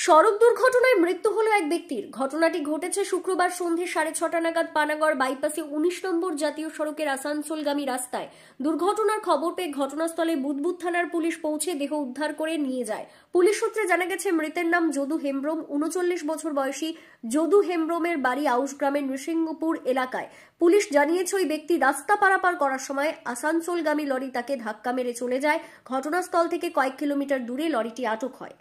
সড়ক দুর্ঘটনায় মৃত্যু হলো এক ব্যক্তির। ঘটনাটি ঘটেছে শুক্রবার সন্ধ্যে 6:30 নাগাদ পানাগড় বাইপাসে 19 নম্বর জাতীয় সড়কের আসানসোলগামী রাস্তায়। দুর্ঘটনার খবর পেয়ে ঘটনাস্থলে বুদবুদ থানার পুলিশ পৌঁছে দেহ উদ্ধার করে নিয়ে যায়। পুলিশ সূত্রে জানা গেছে, মৃতের নাম যদু হেমব্রম, 39 বছর বয়সী। যদু হেমব্রমের বাড়ি আউশ গ্রামের নৃসিংহপুর এলাকায়। পুলিশ জানিয়েছে, ওই ব্যক্তি রাস্তা পারাপার করার সময় আসানসোলগামী লরি তাকে ধাক্কা মেরে চলে যায়। ঘটনাস্থল থেকে কয়েক কিলোমিটার দূরে লরিটি আটক হয়।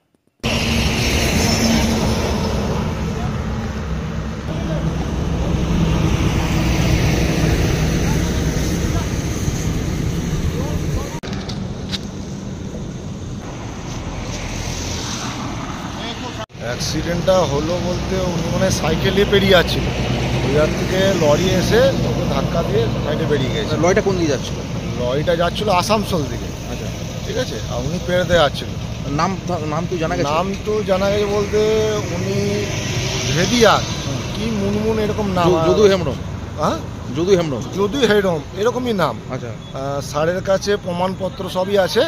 অ্যাক্সিডেন্টটা হলো বলতে উনি মানে সাইকেলে পেরিয়ে যাচ্ছিল, ওই জায়গা থেকে লরি এসে ওকে ধাক্কা দিয়ে সাইডে বেরিয়ে গেছে। লরিটা কোন দিকে যাচ্ছিল? লরিটা যাচ্ছিল আসানসোল দিকে। আচ্ছা, ঠিক আছে। আর উনি পেরোতে যাচ্ছিল। নাম তো জানা গেছে? নাম তো জানা গেছে বলতে উনি ভেদিয়া কি মুনমুন এরকম নাম। যদু হেমব্রম। হ্যাঁ, যদু হেমব্রম। যদু হেমব্রম এরকমই নাম। আচ্ছা। স্যারের কাছে প্রমাণপত্র সবই আছে।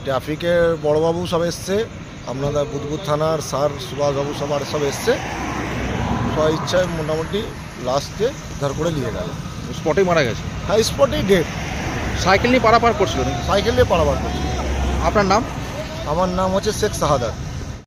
ট্রাফিকের বড়বাবু সব এসছে, আপনাদের বুদবুদ থানার স্যার সুভাষবাবু সব এসছে। সব ইচ্ছায় মোটামুটি লাস্টে উদ্ধার করে নিয়ে গেল। স্পটেই মারা গেছে? হ্যাঁ, স্পটেই ডেড। সাইকেল নিয়ে পারাপার করছিল? সাইকেল নিয়ে পারাপার করছিল। আপনার নাম? আমার নাম হচ্ছে শেখ শাহাদাত।